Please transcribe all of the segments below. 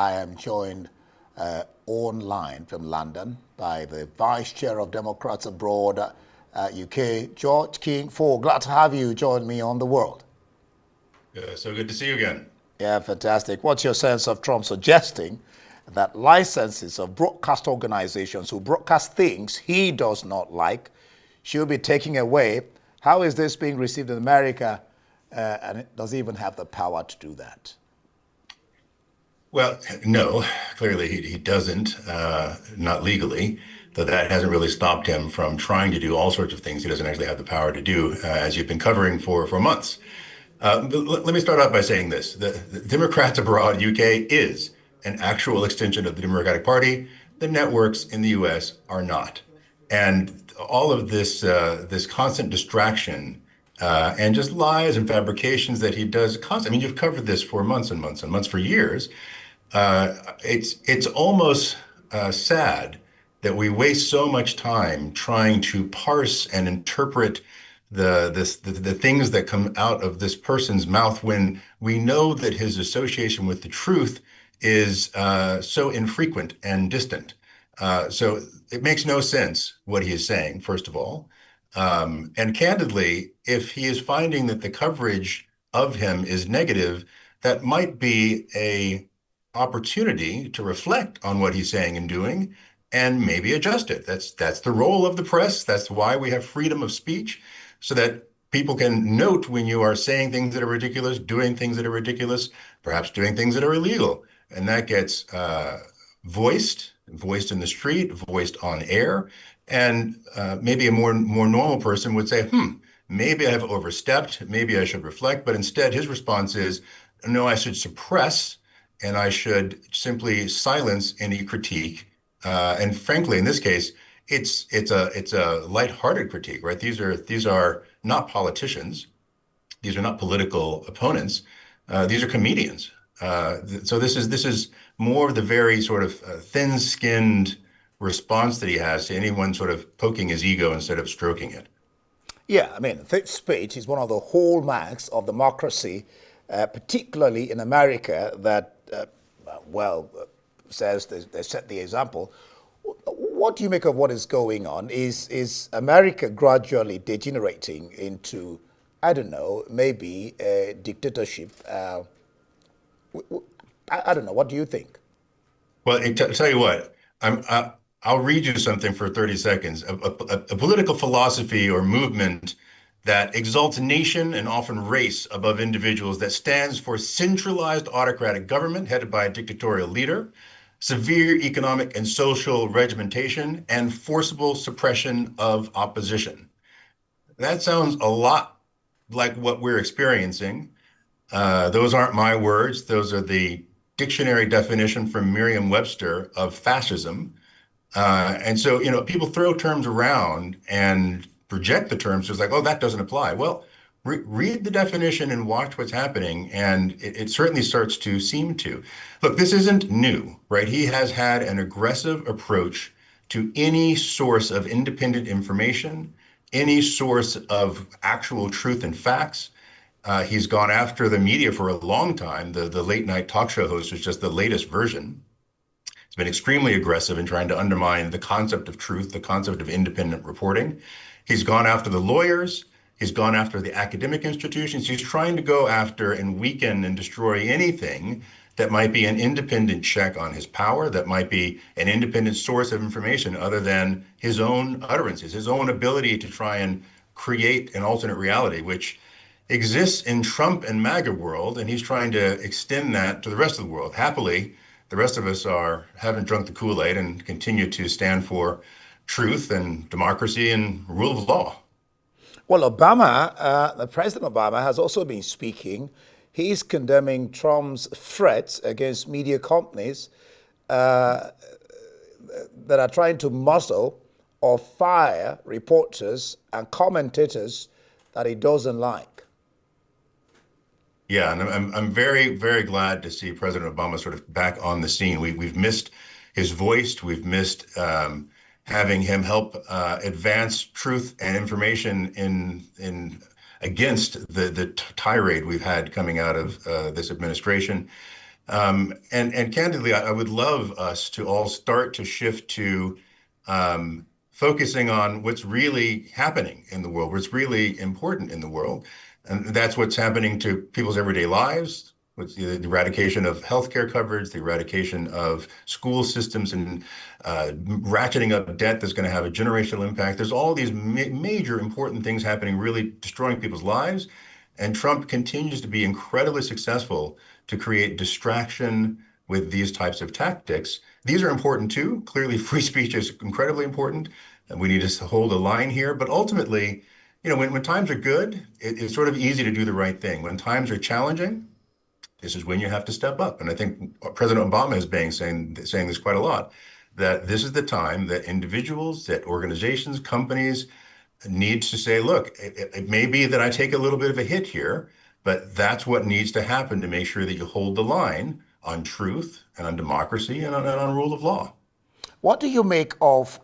I am joined online from London by the Vice Chair of Democrats Abroad, UK, George King. Glad to have you join me on The World. So good to see you again. Yeah, fantastic. What's your sense of Trump suggesting that licenses of broadcast organizations who broadcast things he does not like should be taken away? How is this being received in America, and it does even have the power to do that? Well, no, clearly he doesn't, not legally, though that hasn't really stopped him from trying to do all sorts of things he doesn't actually have the power to do, as you've been covering for months. Let me start off by saying this. The Democrats abroad, UK, is an actual extension of the Democratic Party. The networks in the US are not. And all of this constant distraction and just lies and fabrications that he does constantly. I mean, you've covered this for months and months and months, for years. It's almost sad that we waste so much time trying to parse and interpret the things that come out of this person's mouth when we know that his association with the truth is so infrequent and distant. So it makes no sense what he is saying, first of all. And candidly, if he is finding that the coverage of him is negative, that might be a opportunity to reflect on what he's saying and doing and maybe adjust it. That's the role of the press. That's why we have freedom of speech, so that people can note when you are saying things that are ridiculous, doing things that are ridiculous, perhaps doing things that are illegal. And that gets voiced in the street, voiced on air. And maybe a more normal person would say, maybe I have overstepped, maybe I should reflect. But instead, his response is, no, I should suppress and I should simply silence any critique. And frankly, in this case, it's a lighthearted critique, right? These are not politicians. These are not political opponents. These are comedians. So this is more of the very sort of thin-skinned response that he has to anyone sort of poking his ego instead of stroking it. Yeah, I mean, free speech is one of the hallmarks of democracy, particularly in America, that, says they set the example. What do you make of what is going on? Is America gradually degenerating into, I don't know, maybe a dictatorship? I don't know. What do you think? Well, tell you what, I'll read you something for 30 seconds. A political philosophy or movement that exalts nation and often race above individuals, that stands for centralized autocratic government headed by a dictatorial leader, severe economic and social regimentation, and forcible suppression of opposition. That sounds a lot like what we're experiencing. Those aren't my words. Those are the dictionary definition from Merriam-Webster of fascism. And so, people throw terms around and project the terms as like, oh, that doesn't apply. Well, read the definition and watch what's happening, and it certainly starts to seem to. Look, this isn't new, right? He has had an aggressive approach to any source of independent information, any source of actual truth and facts. He's gone after the media for a long time. The late night talk show host was just the latest version. He's been extremely aggressive in trying to undermine the concept of truth, the concept of independent reporting. He's gone after the lawyers. He's gone after the academic institutions. He's trying to go after and weaken and destroy anything that might be an independent check on his power, that might be an independent source of information other than his own utterances, his own ability to try and create an alternate reality, which exists in Trump and MAGA world, and he's trying to extend that to the rest of the world. Happily, the rest of us haven't drunk the Kool-Aid and continue to stand for truth and democracy and rule of law. Well, the President Obama has also been speaking. He's condemning Trump's threats against media companies that are trying to muzzle or fire reporters and commentators that he doesn't like. Yeah, and I'm very, very glad to see President Obama sort of back on the scene. We've missed his voice. We've missed having him help advance truth and information in against the tirade we've had coming out of this administration. And candidly, I would love us to all start to shift to focusing on what's really happening in the world, what's really important in the world. And that's what's happening to people's everyday lives, with the eradication of healthcare coverage, the eradication of school systems, and ratcheting up debt that's going to have a generational impact. There's all these major important things happening, really destroying people's lives. And Trump continues to be incredibly successful to create distraction with these types of tactics. These are important too. Clearly, free speech is incredibly important, and we need to hold a line here. But ultimately, when times are good, it's sort of easy to do the right thing. When times are challenging, this is when you have to step up. And I think President Obama has been saying this quite a lot, that this is the time that individuals, that organizations, companies needs to say, look, it may be that I take a little bit of a hit here, but that's what needs to happen to make sure that you hold the line on truth and on democracy and on rule of law. What do you make of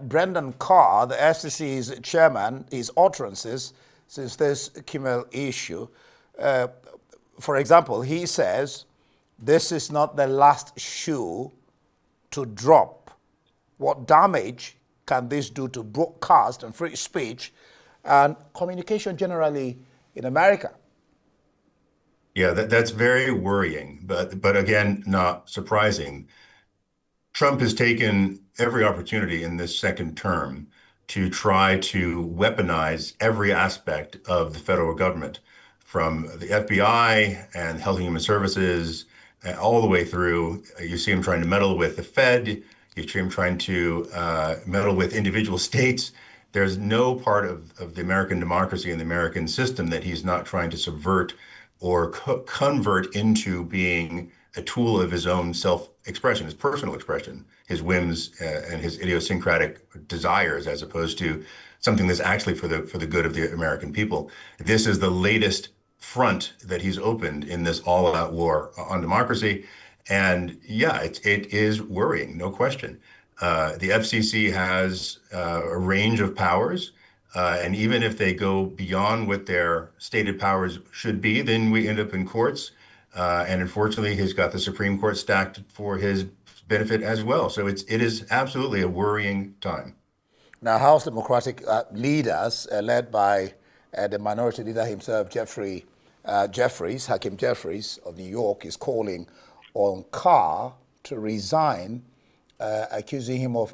Brendan Carr, the FCC's chairman, his utterances since this Kimmel issue? For example, he says this is not the last shoe to drop. What damage can this do to broadcast and free speech and communication generally in America? Yeah, that's very worrying, but again, not surprising. Trump has taken every opportunity in this second term to try to weaponize every aspect of the federal government, from the FBI and Health and Human Services, all the way through. You see him trying to meddle with the Fed. You see him trying to meddle with individual states. There's no part of the American democracy and the American system that he's not trying to subvert or convert into being a tool of his own self-expression, his personal expression, his whims and his idiosyncratic desires, as opposed to something that's actually for the good of the American people. This is the latest front that he's opened in this all-out war on democracy. And yeah, it is worrying, no question. The FCC has a range of powers. And even if they go beyond what their stated powers should be, then we end up in courts. And unfortunately, he's got the Supreme Court stacked for his benefit as well. So it is absolutely a worrying time. Now, House Democratic leaders, led by the minority leader himself, Hakeem Jeffries of New York, is calling on Carr to resign, accusing him of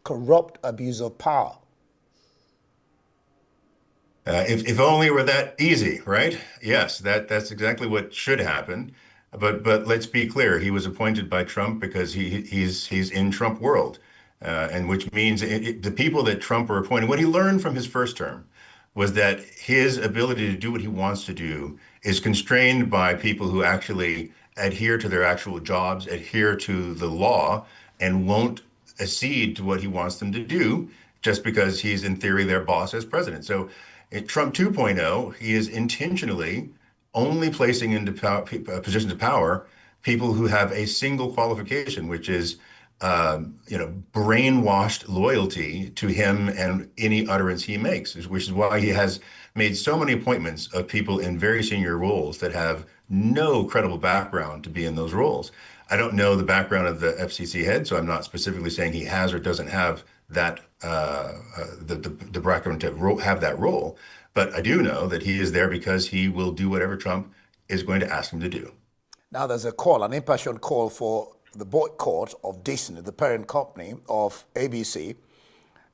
corrupt abuse of power. If only it were that easy, right? Yes, that's exactly what should happen. But let's be clear, he was appointed by Trump because he's in Trump world, and which means the people that Trump are appointing. What he learned from his first term was that his ability to do what he wants to do is constrained by people who actually adhere to their actual jobs, adhere to the law, and won't accede to what he wants them to do just because he's in theory their boss as president. So in Trump 2.0, he is intentionally only placing into positions of power people who have a single qualification, which is brainwashed loyalty to him and any utterance he makes, which is why he has made so many appointments of people in very senior roles that have no credible background to be in those roles. I don't know the background of the FCC head, so I'm not specifically saying he has or doesn't have that the background to have that role. But I do know that he is there because he will do whatever Trump is going to ask him to do. Now, there's a call, an impassioned call for the boycott of Disney, the parent company of ABC,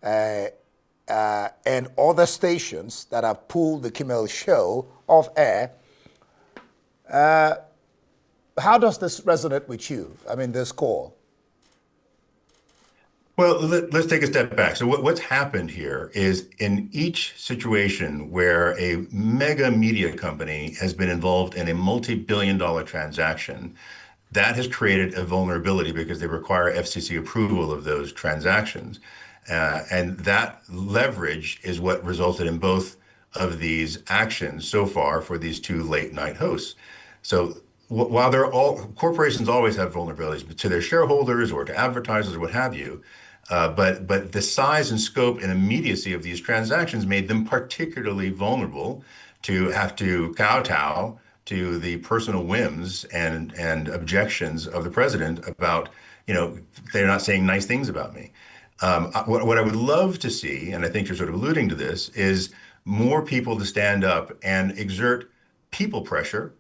and other stations that have pulled the Kimmel show off air. How does this resonate with you? I mean, this call. Well, let's take a step back. So what's happened here is in each situation where a mega media company has been involved in a multi-billion-dollar transaction, that has created a vulnerability because they require FCC approval of those transactions. And that leverage is what resulted in both of these actions so far for these two late night hosts. So while corporations always have vulnerabilities to their shareholders or to advertisers or what have you, but the size and scope and immediacy of these transactions made them particularly vulnerable to have to kowtow to the personal whims and objections of the president about, they're not saying nice things about me. What I would love to see, and I think you're sort of alluding to this, is more people to stand up and exert people pressure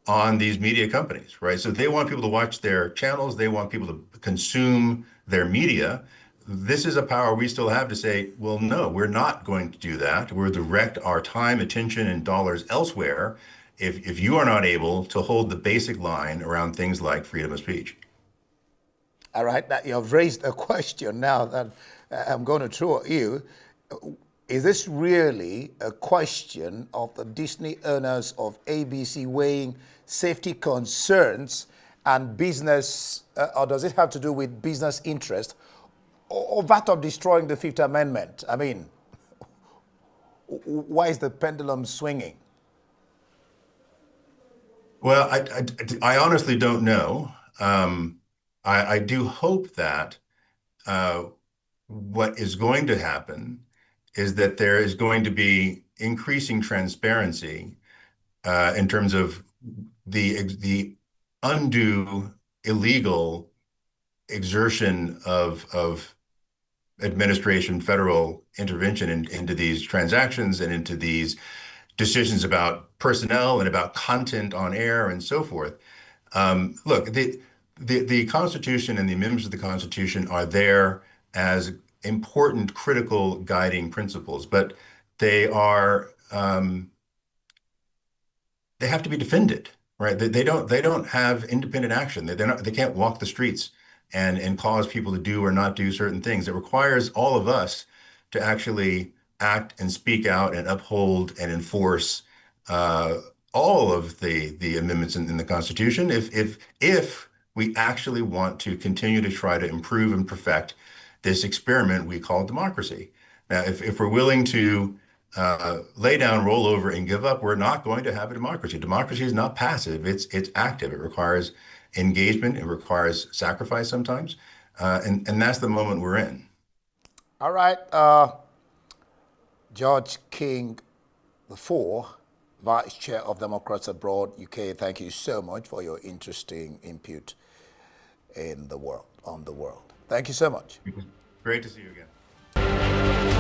on these media companies, right? So they want people to watch their channels, they want people to consume their media. This is a power we still have to say, well, no, we're not going to do that. We'll direct our time, attention, and dollars elsewhere if you are not able to hold the basic line around things like freedom of speech. All right, now you've raised a question now that I'm going to throw at you. Is this really a question of the Disney owners of ABC weighing safety concerns and business, or does it have to do with business interest, or that of destroying the Fifth Amendment? I mean, why is the pendulum swinging? Well, I honestly don't know. I do hope that what is going to happen is that there is going to be increasing transparency in terms of the undue illegal exertion of administration, federal intervention into these transactions and into these decisions about personnel and about content on air and so forth. Look, the Constitution and the amendments of the Constitution are there as important, critical guiding principles, but they are they have to be defended, right? They don't have independent action. They can't walk the streets and cause people to do or not do certain things. It requires all of us to actually act and speak out and uphold and enforce all of the amendments in the Constitution if we actually want to continue to try to improve and perfect this experiment we call democracy. Now, if we're willing to lay down, roll over, and give up, we're not going to have a democracy. Democracy is not passive; it's active. It requires engagement. It requires sacrifice sometimes, and that's the moment we're in. All right, George King IV, Vice Chair of Democrats Abroad, UK. Thank you so much for your interesting input on the world. Thank you so much. Great to see you again.